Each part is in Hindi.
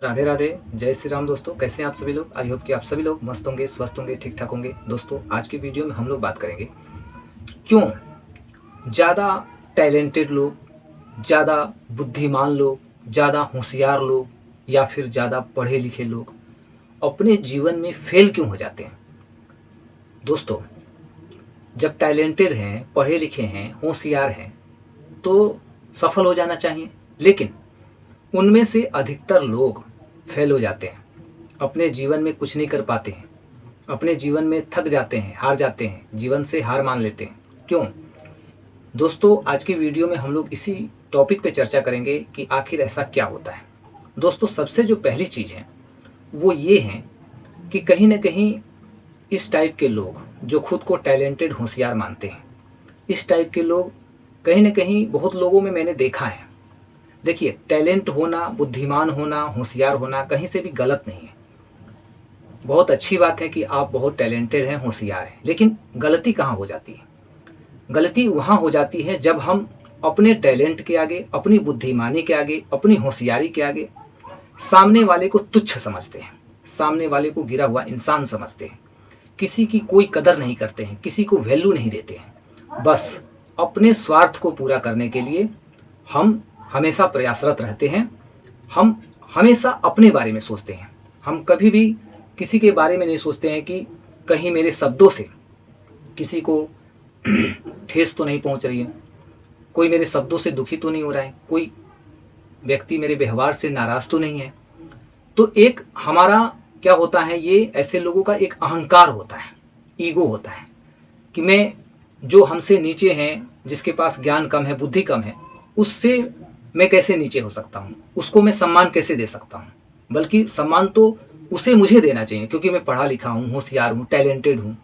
राधे राधे। जय श्री राम। दोस्तों, कैसे हैं आप सभी लोग? आई होप कि आप सभी लोग मस्त होंगे, स्वस्थ होंगे, ठीक ठाक होंगे। दोस्तों, आज की वीडियो में हम लोग बात करेंगे क्यों ज़्यादा टैलेंटेड लोग, ज़्यादा बुद्धिमान लोग, ज़्यादा होशियार लोग या फिर ज़्यादा पढ़े लिखे लोग अपने जीवन में फेल क्यों हो जाते हैं। दोस्तों, जब टैलेंटेड हैं, पढ़े लिखे हैं, होशियार हैं तो सफल हो जाना चाहिए, लेकिन उनमें से अधिकतर लोग फेल हो जाते हैं, अपने जीवन में कुछ नहीं कर पाते हैं, अपने जीवन में थक जाते हैं, हार जाते हैं, जीवन से हार मान लेते हैं। क्यों? दोस्तों, आज की वीडियो में हम लोग इसी टॉपिक पे चर्चा करेंगे कि आखिर ऐसा क्या होता है। दोस्तों, सबसे जो पहली चीज़ है वो ये है कि कहीं ना कहीं इस टाइप के लोग जो खुद को टैलेंटेड, होशियार मानते हैं, इस टाइप के लोग कहीं ना कहीं बहुत लोगों में मैंने देखा है। देखिए, टैलेंट होना, बुद्धिमान होना, होशियार होना कहीं से भी गलत नहीं है। बहुत अच्छी बात है कि आप बहुत टैलेंटेड हैं, होशियार हैं, लेकिन गलती कहाँ हो जाती है? गलती वहाँ हो जाती है जब हम अपने टैलेंट के आगे, अपनी बुद्धिमानी के आगे, अपनी होशियारी के आगे सामने वाले को तुच्छ समझते हैं, सामने वाले को गिरा हुआ इंसान समझते हैं, किसी की कोई कदर नहीं करते हैं, किसी को वैल्यू नहीं देते हैं। बस अपने स्वार्थ को पूरा करने के लिए हम हमेशा प्रयासरत रहते हैं। हम हमेशा अपने बारे में सोचते हैं। हम कभी भी किसी के बारे में नहीं सोचते हैं कि कहीं मेरे शब्दों से किसी को ठेस तो नहीं पहुंच रही है, कोई मेरे शब्दों से दुखी तो नहीं हो रहा है, कोई व्यक्ति मेरे व्यवहार से नाराज़ तो नहीं है। तो एक हमारा क्या होता है, ये ऐसे लोगों का एक अहंकार होता है, ईगो होता है कि मैं, जो हमसे नीचे हैं, जिसके पास ज्ञान कम है, बुद्धि कम है, उससे मैं कैसे नीचे हो सकता हूँ, उसको मैं सम्मान कैसे दे सकता हूँ। बल्कि सम्मान तो उसे मुझे देना चाहिए, क्योंकि मैं पढ़ा लिखा हूँ, होशियार हूँ, टैलेंटेड हूँ,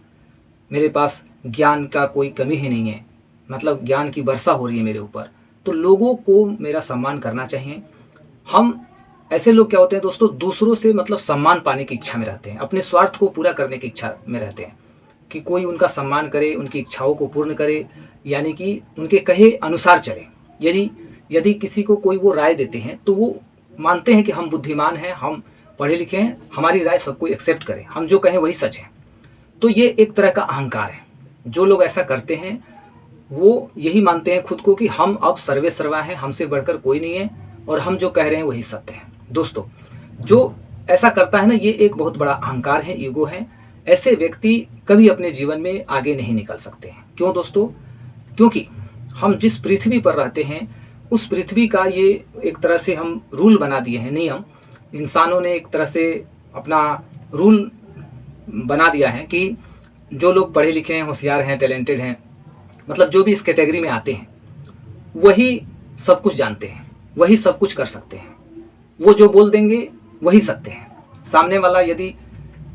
मेरे पास ज्ञान का कोई कमी ही नहीं है, मतलब ज्ञान की वर्षा हो रही है मेरे ऊपर, तो लोगों को मेरा सम्मान करना चाहिए। हम ऐसे लोग क्या होते हैं दोस्तों, दूसरों से मतलब सम्मान पाने की इच्छा में रहते हैं, अपने स्वार्थ को पूरा करने की इच्छा में रहते हैं कि कोई उनका सम्मान करे, उनकी इच्छाओं को पूर्ण करे, यानी कि उनके कहे अनुसार चले। यदि किसी को कोई वो राय देते हैं तो वो मानते हैं कि हम बुद्धिमान हैं, हम पढ़े लिखे हैं, हमारी राय सबको एक्सेप्ट करें, हम जो कहें वही सच है। तो ये एक तरह का अहंकार है। जो लोग ऐसा करते हैं वो यही मानते हैं खुद को कि हम अब सर्वे सर्वा हैं, हमसे बढ़कर कोई नहीं है और हम जो कह रहे हैं वही सत्य है। दोस्तों, जो ऐसा करता है ना, ये एक बहुत बड़ा अहंकार है, ईगो है। ऐसे व्यक्ति कभी अपने जीवन में आगे नहीं निकल सकते हैं। क्यों दोस्तों? क्योंकि हम जिस पृथ्वी पर रहते हैं उस पृथ्वी का ये एक तरह से हम रूल बना दिए हैं, नियम। इंसानों ने एक तरह से अपना रूल बना दिया है कि जो लोग पढ़े लिखे हैं, होशियार हैं, टैलेंटेड हैं, मतलब जो भी इस कैटेगरी में आते हैं, वही सब कुछ जानते हैं, वही सब कुछ कर सकते हैं, वो जो बोल देंगे वही सत्य है। सामने वाला यदि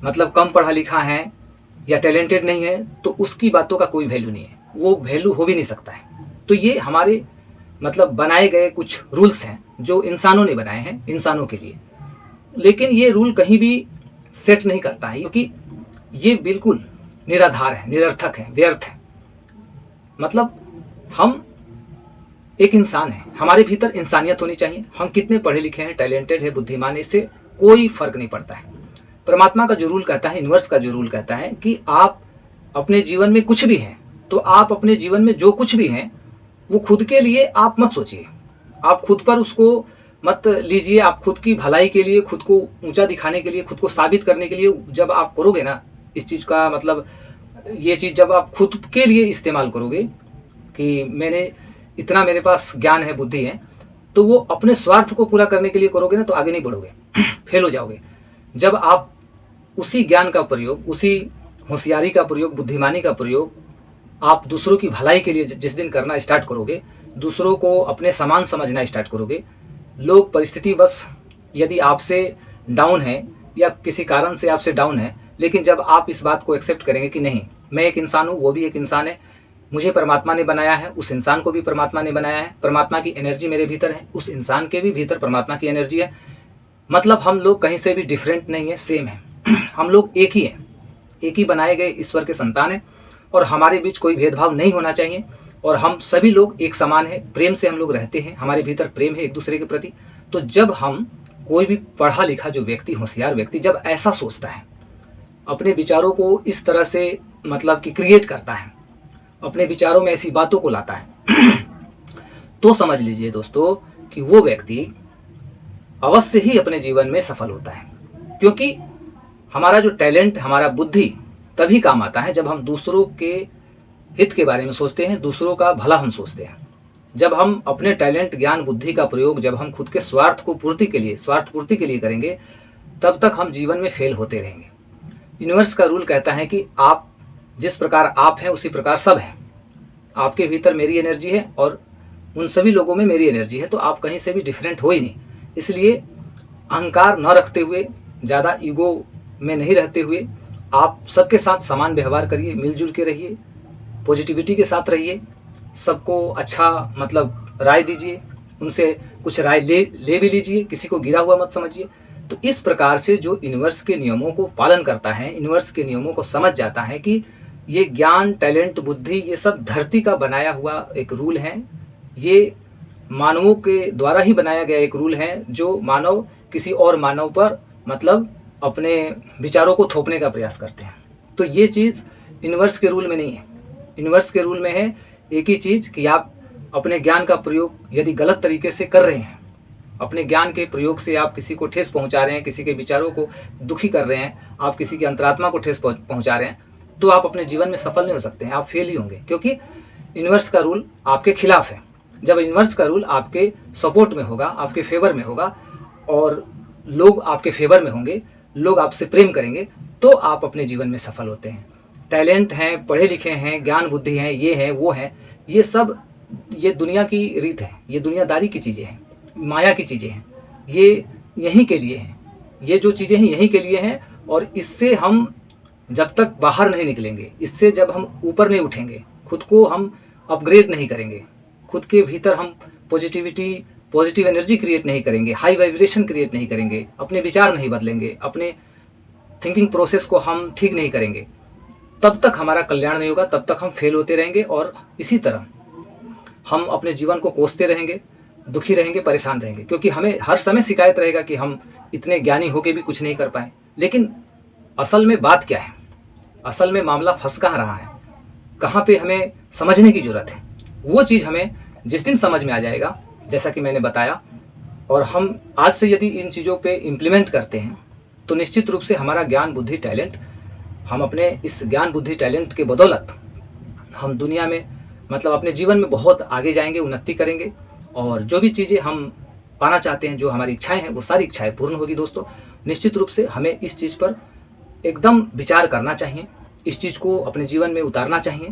मतलब कम पढ़ा लिखा है या टैलेंटेड नहीं है तो उसकी बातों का कोई वैल्यू नहीं है, वो वैल्यू हो भी नहीं सकता है। तो ये हमारे मतलब बनाए गए कुछ रूल्स हैं जो इंसानों ने बनाए हैं इंसानों के लिए, लेकिन ये रूल कहीं भी सेट नहीं करता है, क्योंकि ये बिल्कुल निराधार है, निरर्थक है, व्यर्थ है। मतलब हम एक इंसान है, हमारे भीतर इंसानियत होनी चाहिए। हम कितने पढ़े लिखे हैं, टैलेंटेड है, बुद्धिमान है, इससे कोई फर्क नहीं पड़ता है। परमात्मा का जो रूल कहता है, यूनिवर्स का जो रूल कहता है कि आप अपने जीवन में कुछ भी हैं, तो आप अपने जीवन में जो कुछ भी हैं वो खुद के लिए आप मत सोचिए, आप खुद पर उसको मत लीजिए। आप खुद की भलाई के लिए, खुद को ऊंचा दिखाने के लिए, खुद को साबित करने के लिए जब आप करोगे ना इस चीज़ का, मतलब ये चीज़ जब आप खुद के लिए इस्तेमाल करोगे कि मैंने इतना, मेरे पास ज्ञान है, बुद्धि है, तो वो अपने स्वार्थ को पूरा करने के लिए करोगे ना तो आगे नहीं बढ़ोगे, फेल हो जाओगे। जब आप उसी ज्ञान का प्रयोग, उसी होशियारी का प्रयोग, बुद्धिमानी का प्रयोग आप दूसरों की भलाई के लिए जिस दिन करना स्टार्ट करोगे, दूसरों को अपने समान समझना स्टार्ट करोगे, लोग परिस्थितिवश यदि आपसे डाउन है या किसी कारण से आपसे डाउन है, लेकिन जब आप इस बात को एक्सेप्ट करेंगे कि नहीं, मैं एक इंसान हूँ, वो भी एक इंसान है, मुझे परमात्मा ने बनाया है, उस इंसान को भी परमात्मा ने बनाया है, परमात्मा की एनर्जी मेरे भीतर है, उस इंसान के भी भीतर परमात्मा की एनर्जी है, मतलब हम लोग कहीं से भी डिफरेंट नहीं है, सेम है। हम लोग एक ही हैं, एक ही बनाए गए ईश्वर के संतान हैं और हमारे बीच कोई भेदभाव नहीं होना चाहिए और हम सभी लोग एक समान हैं, प्रेम से हम लोग रहते हैं, हमारे भीतर प्रेम है एक दूसरे के प्रति। तो जब हम कोई भी पढ़ा लिखा जो व्यक्ति, होशियार व्यक्ति जब ऐसा सोचता है, अपने विचारों को इस तरह से मतलब कि क्रिएट करता है, अपने विचारों में ऐसी बातों को लाता है तो समझ लीजिए दोस्तों कि वो व्यक्ति अवश्य ही अपने जीवन में सफल होता है। क्योंकि हमारा जो टैलेंट, हमारा बुद्धि तभी काम आता है जब हम दूसरों के हित के बारे में सोचते हैं, दूसरों का भला हम सोचते हैं। जब हम अपने टैलेंट, ज्ञान, बुद्धि का प्रयोग जब हम खुद के स्वार्थ पूर्ति के लिए करेंगे, तब तक हम जीवन में फेल होते रहेंगे। यूनिवर्स का रूल कहता है कि आप जिस प्रकार आप हैं उसी प्रकार सब हैं। आपके भीतर मेरी एनर्जी है और उन सभी लोगों में मेरी एनर्जी है, तो आप कहीं से भी डिफरेंट हो ही नहीं। इसलिए अहंकार न रखते हुए, ज़्यादा ईगो में नहीं रहते हुए, आप सबके साथ समान व्यवहार करिए, मिलजुल के रहिए, पॉजिटिविटी के साथ रहिए, सबको अच्छा मतलब राय दीजिए, उनसे कुछ राय ले भी लीजिए, किसी को गिरा हुआ मत समझिए। तो इस प्रकार से जो यूनिवर्स के नियमों को पालन करता है, यूनिवर्स के नियमों को समझ जाता है कि ये ज्ञान, टैलेंट, बुद्धि ये सब धरती का बनाया हुआ एक रूल है, ये मानवों के द्वारा ही बनाया गया एक रूल है, जो मानव किसी और मानव पर मतलब अपने विचारों को थोपने का प्रयास करते हैं। तो ये चीज़ यूनिवर्स के रूल में नहीं है। यूनिवर्स के रूल में है एक ही चीज़ कि आप अपने ज्ञान का प्रयोग यदि गलत तरीके से कर रहे हैं, अपने ज्ञान के प्रयोग से आप किसी को ठेस पहुंचा रहे हैं, किसी के विचारों को दुखी कर रहे हैं, आप किसी की अंतरात्मा को ठेस पहुंचा रहे हैं, तो आप अपने जीवन में सफल नहीं हो सकते हैं, आप फेल ही होंगे। क्योंकि यूनिवर्स का रूल आपके खिलाफ है। जब यूनिवर्स का रूल आपके सपोर्ट में होगा, आपके फेवर में होगा और लोग आपके फेवर में होंगे, लोग आपसे प्रेम करेंगे, तो आप अपने जीवन में सफल होते हैं। टैलेंट हैं, पढ़े लिखे हैं, ज्ञान बुद्धि हैं, ये हैं वो हैं, ये सब ये दुनिया की रीत है, ये दुनियादारी की चीज़ें हैं, माया की चीज़ें हैं, ये यहीं के लिए हैं, ये जो चीज़ें हैं यहीं के लिए हैं। और इससे हम जब तक बाहर नहीं निकलेंगे, इससे जब हम ऊपर नहीं उठेंगे, खुद को हम अपग्रेड नहीं करेंगे, खुद के भीतर हम पॉजिटिव एनर्जी क्रिएट नहीं करेंगे, हाई वाइब्रेशन क्रिएट नहीं करेंगे, अपने विचार नहीं बदलेंगे, अपने थिंकिंग प्रोसेस को हम ठीक नहीं करेंगे, तब तक हमारा कल्याण नहीं होगा, तब तक हम फेल होते रहेंगे। और इसी तरह हम अपने जीवन को कोसते रहेंगे, दुखी रहेंगे, परेशान रहेंगे, क्योंकि हमें हर समय शिकायत रहेगा कि हम इतने ज्ञानी होकर भी कुछ नहीं कर पाए। लेकिन असल में बात क्या है, असल में मामला फंस कहाँ रहा है, कहाँ पे हमें समझने की ज़रूरत है, वो चीज़ हमें जिस दिन समझ में आ जाएगा, जैसा कि मैंने बताया, और हम आज से यदि इन चीज़ों पे इम्प्लीमेंट करते हैं, तो निश्चित रूप से हमारा ज्ञान बुद्धि टैलेंट, हम अपने इस ज्ञान बुद्धि टैलेंट के बदौलत हम दुनिया में मतलब अपने जीवन में बहुत आगे जाएंगे, उन्नति करेंगे, और जो भी चीज़ें हम पाना चाहते हैं, जो हमारी इच्छाएं हैं, वो सारी इच्छाएं पूर्ण होगी। दोस्तों, निश्चित रूप से हमें इस चीज़ पर एकदम विचार करना चाहिए, इस चीज़ को अपने जीवन में उतारना चाहिए।